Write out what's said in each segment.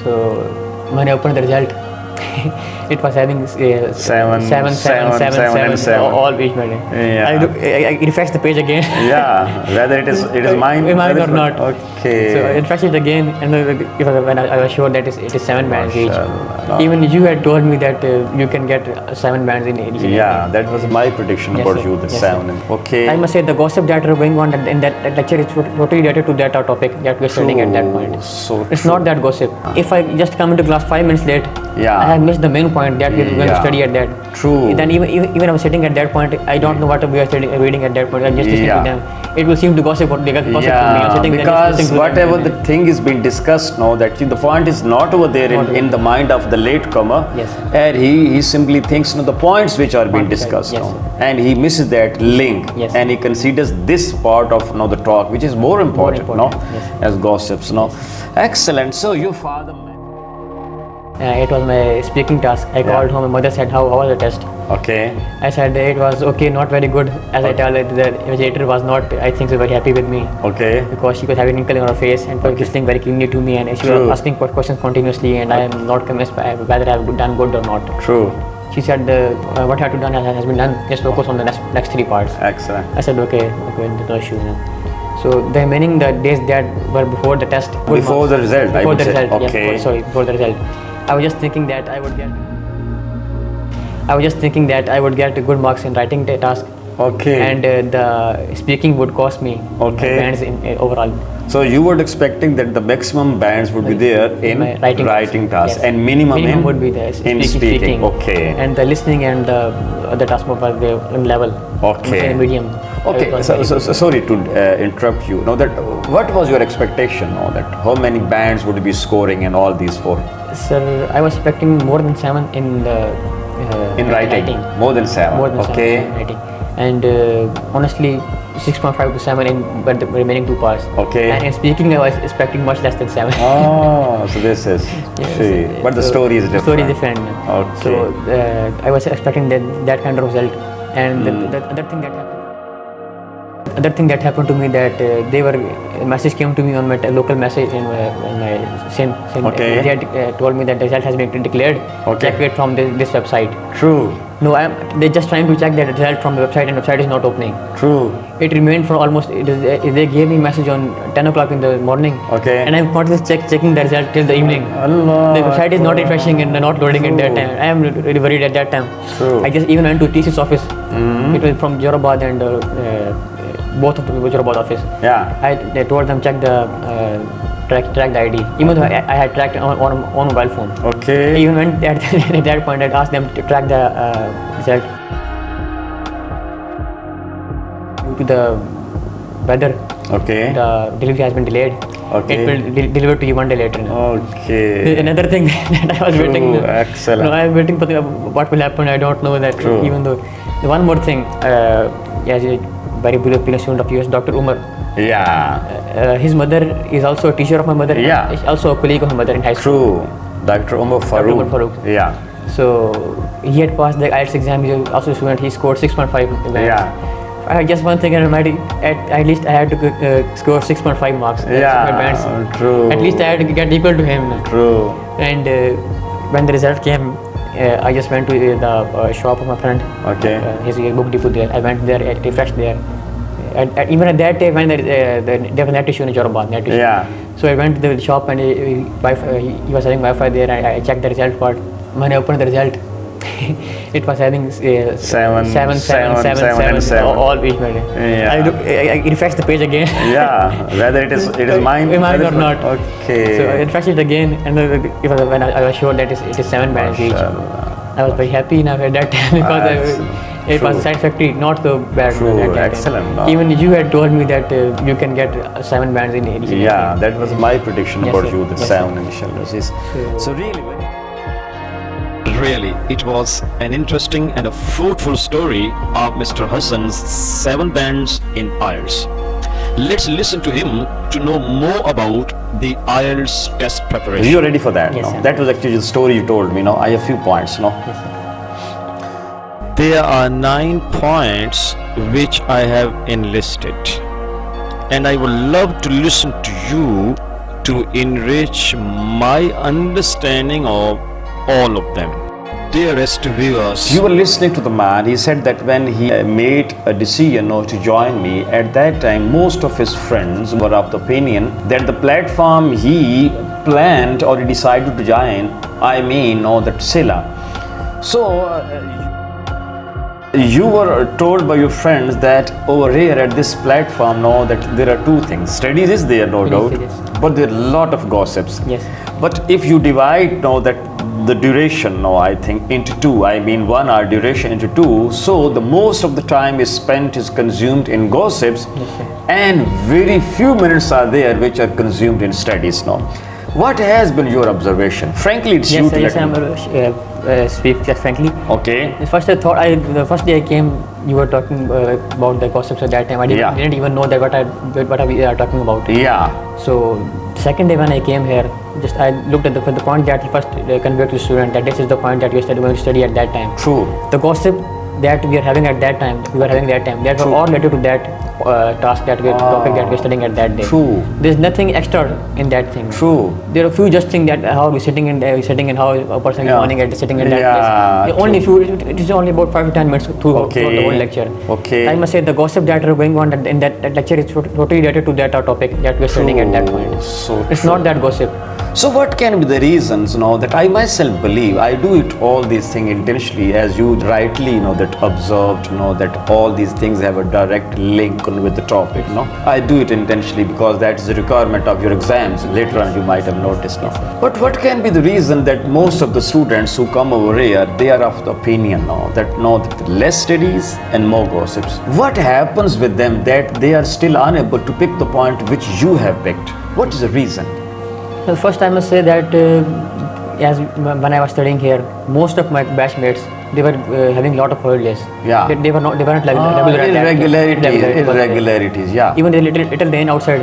So when I opened the result, it was having seven, all each minute. Yeah. I refreshed the page again. Yeah, whether it is mine or not. Okay. So I refreshed it again, and when I was sure that it is 7 bands each. No. Even you had told me that you can get 7 bands in each. Yeah, that was my prediction about you, the 7. Okay. I must say the gossip that are going on in that lecture is totally related to that topic that we're studying at that point. So it's not that gossip. If I just come into class 5 minutes late, I have missed the main point that we're going to study at that. True. Then even I'm sitting at that point, I don't know what we are reading at that point. I'm just listening to them. It will seem to gossip what they got gossip to me. I'm sitting because whatever the thing is being discussed now, that the point is not over there in the mind of the latecomer. Yes. And he simply thinks the points which are being discussed now, and he misses that link, and he considers this part of the talk, which is more important, as gossips. Excellent. So your father. It was my speaking task. I called home. My mother said, "How was the test?" Okay. I said it was okay, not very good. As I told her, the invigilator was not, I think, so very happy with me. Okay. Because she was having a wrinkle in her face and was listening very keenly to me, and she was asking questions continuously, and I am not convinced by whether I have done good or not. True. She said, "What I have to done has been done. Just focus on the next 3 parts." Excellent. I said, okay, no issue. So the remaining the days that were before the test, before the result, before the result, okay. Before the result, I was just thinking that I would get good marks in writing the task. Okay. And the speaking would cost me bands in overall. So you were expecting that the maximum bands would be there in writing task, and minimum would be there in speaking. Okay. And the listening and the other task were in level. Okay. Medium. Okay. So sorry to interrupt you. Now that what was your expectation? That how many bands would you be scoring in all these 4? Sir, I was expecting more than 7 in writing. More than 7. More than 7 in writing. And honestly, 6.5 to 7 in the remaining 2 parts. Okay. And in speaking, I was expecting much less than 7. Oh, so this is. But the story is different. The story is different. Okay. So I was expecting that kind of result. And the other thing that happened to me that a message came to me on my local message in my same okay. They had told me that the result has been declared. Okay. Check it from this website. True. No, they're just trying to check that result from the website, and the website is not opening. True. It remained for almost. They gave me a message on 10 o'clock in the morning. Okay. And I'm constantly checking the result till the evening. Allah. The website is not refreshing and not loading at that time. I am really worried at that time. True. I just even went to TC's office. It was from Jauharabad and both of the Jauharabad office. Yeah. They told them check the track the ID. Even though I had tracked on mobile phone. Okay. I even went at that point. I asked them to track the result. Due to the weather, the delivery has been delayed. Okay. It will deliver to you 1 day later. Okay. Another thing that I was waiting. Excellent. I am waiting for what will happen. I don't know that. True. Even though one more thing, as a very brilliant student of yours, Dr. Umar. Yeah. His mother is also a teacher of my mother. Yeah. Is also a colleague of my mother in high school. True. Dr. Umar Farooq. Yeah. So he had passed the IELTS exam. He was also a student. He scored 6.5. Yeah. I had just one thing in mind. At least I had to score 6.5 marks. Yeah. True. At least I had to get equal to him. True. And when the result came, I just went to the shop of my friend. Okay. His book depot there. I went there, I refreshed there. And even at that time when there was net issue in Jauharabad. Yeah. So I went to the shop and he was having Wi-Fi there, and I checked the result part. When I opened the result, it was having 7 all each minute. I refreshed the page again. Yeah. Whether it is mine or not. Okay. So I refreshed it again, and when I was sure that it is 7 bands each. I was very happy enough at that time because it was satisfactory, not so bad. True. Excellent. No. Even you had told me that you can get 7 bands in each. Yeah, that was my prediction about you, the 7 initial. So really, it was an interesting and a fruitful story of Mr. Hassan's 7 bands in IELTS. Let's listen to him to know more about the IELTS test preparation. You're ready for that? Yes, no? sir. That was actually the story you told me. No, I have a few points. No. Yes, sir. There are 9 points which I have enlisted, and I would love to listen to you to enrich my understanding of all of them. Dearest viewers, You were listening to the man. He said that when he made a decision to join me, at that time most of his friends were of the opinion that the platform he planned or he decided to join, that SILAH. So you were told by your friends that over here at this platform, that there are two things. Studies is there, no doubt, Yes. but there are a lot of gossips. Yes. But if you divide that the duration I think into two, 1 hour duration into two, so the most of the time is consumed in gossips, and very few minutes are there which are consumed in studies now. What has been your observation? Frankly, it's you to Yes, let me know. speak just frankly. Okay. The first the first day I came, you were talking about the gossips at that time. I didn't even know that what we are talking about. Yeah. So the second day when I came here, just I looked at the point that he first conveyed to the student that this is the point that we are going to study at that time. True. The gossip that we are having at that time, that were all related to that task topic that we are studying at that day. True. There's nothing extra in that thing. True. There are few just things that how we're sitting and how a person is morning at sitting in that place. true. Only few. It is only about 5 to 10 minutes through the whole lecture. Okay. I must say the gossip that are going on in that lecture is totally related to that topic that we're studying at that point. So It's true. not that gossip. So what can be the reasons that I myself believe I do it all these things intentionally, as you rightly that observed that all these things have a direct link with the topic. I do it intentionally because that is the requirement of your exams. Later on you might have noticed. But what can be the reason that most of the students who come over here, they are of the opinion that less studies and more gossips? What happens with them that they are still unable to pick the point which you have picked? What is the reason? So first I must say that as when I was studying here, most of my batchmates, they were having a lot of holidays. Yeah. They weren't like regular at that. Irregularities, yeah. Even the little rain outside,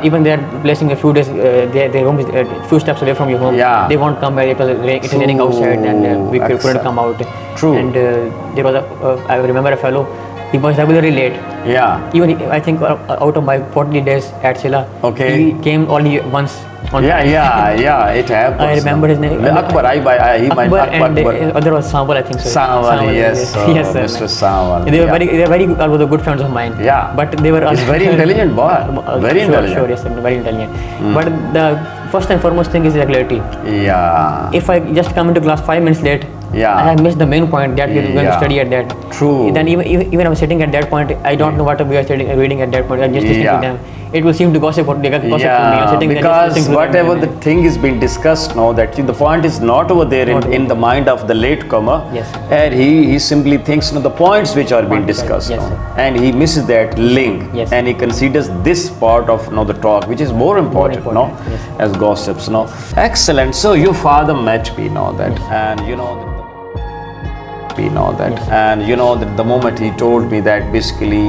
even they are placing a few days, their home is a few steps away from your home. Yeah. They won't come. It is raining outside, and we couldn't come out. True. And there was I remember a fellow. He was regularly late. Yeah. Even I think out of my 40 days at SILAH, Okay. he came only once. Yeah, it happens. I remember his name. Akbar, he might Akbar, and Akbar. other was Sambal, I think so. Sambal, yes, yes, sir. Mr. Sambal. They were very good friends of mine. Yeah. But they were He's very intelligent boy. Very intelligent. Sure, yes, sir, very intelligent. But the first and foremost thing is regularity. Yeah. If I just come into class 5 minutes late, Yeah. I have missed the main point that we're going to study at that. True. Then even I'm sitting at that point, I don't know what we are reading at that point. I'm just listening to them. It will seem to gossip to me. I'm sitting there because listening to whatever them. the thing is being discussed now, that the point is not over there in the mind of the latecomer. Yes. And he simply thinks the points which are being discussed Yes, now. sir. And he misses that link. Yes. And he considers this part of the talk, which is more important, Yes. as gossips. Excellent. So your father met me that, and and that the moment he told me that basically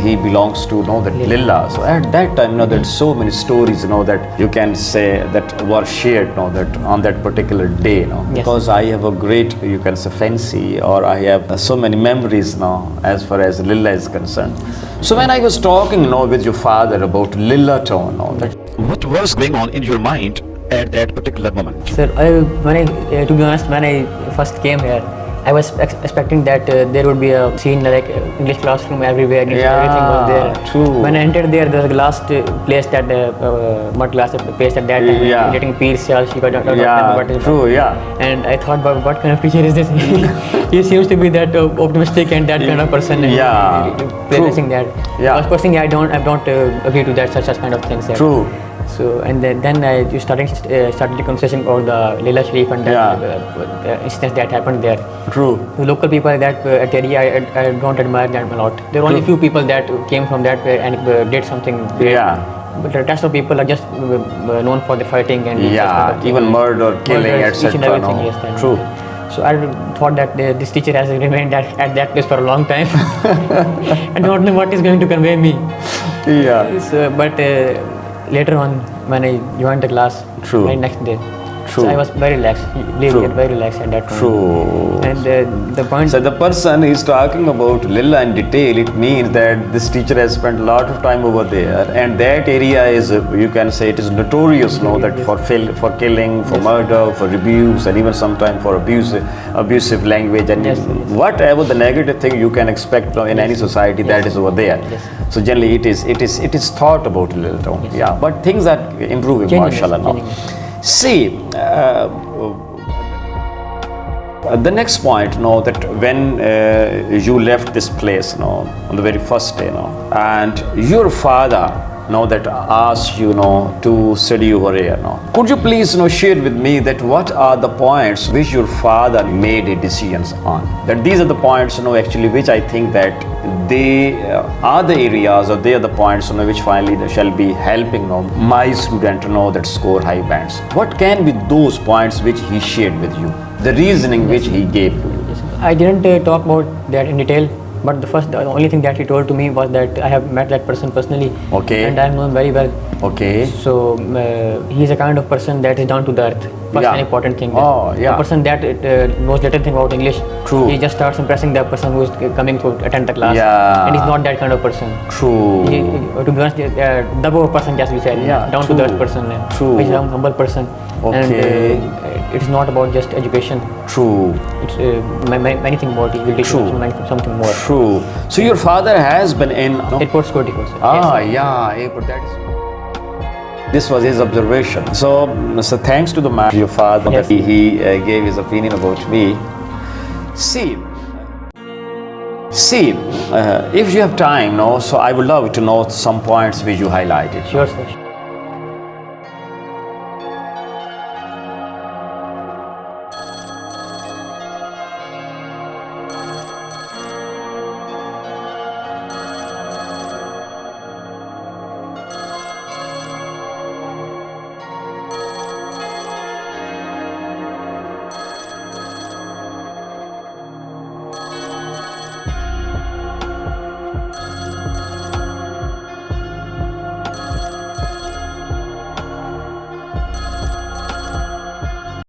he belongs to that Lillah. So at that time there's so many stories that you can say that were shared that on that particular day because I have a great, you can say, fancy, or I have so many memories as far as Lillah is concerned. So when I was talking with your father about Lillah town that what was going on in your mind at that particular moment? Sir, to be honest, when I first came here, I was expecting that there would be a scene like English classroom everywhere, everything was there. True. When I entered there, the last place that mud class place at that time, getting Peers, Shiva, true, and I thought, what kind of teacher is this? He seems to be that optimistic and that kind of person. Placing that. But personally, I don't agree to that such kind of things. True. So and then I started the conversation about the Leela Sharif and the incidents that happened there. True. The local people that at the area, I don't admire them a lot. There are only few people that came from that and did something great. But the rest of people are just known for the fighting and even murder, killing, etc. Each and everything. Yes, true. So I thought that this teacher has remained at that place for a long time. I don't know what is going to convey me. Yeah. So, but later on, when I joined the class, right next day, True. So I was very relaxed, True. very relaxed at that point. True. And the point. So the person is talking about Lilla in detail. It means that this teacher has spent a lot of time over there, and that area is, you can say, it is notorious, no, that for killing, for murder, for abuse, and even sometimes for abusive language, and whatever the negative thing you can expect in any society, that is over there. So generally, it is thought about a little, yeah. But things are improving, mashallah. Now. See, the next point, that when you left this place, on the very first day, and your father, that asked you, to study over here, could you please, share with me that what are the points which your father made a decisions on? That these are the points, actually, which I think that they are the areas, or they are the points, which finally shall be helping, my student, that score high bands. What can be those points which he shared with you? The reasoning which he gave to you? I didn't talk about that in detail. But the only thing that he told to me was that I have met that person personally. Okay. And I have known very well. Okay. So he is a kind of person that is down to the earth. First an important thing. Oh, yeah. A person that knows little thing about English. True. He just starts impressing the person who is coming to attend the class. Yeah. And he's not that kind of person. True. To be honest, the go person, just we said. Yeah. Down to the earth person. True. He's a humble person. Okay. And it's not about just education. True. It's many things about it. Will teach you something more. True. So your father has been in airport security course. Yeah, airport. This was his observation. So thanks to the man, your father, that he gave his opinion about me. See, if you have time, so I would love to know some points which you highlighted. Sure, sir.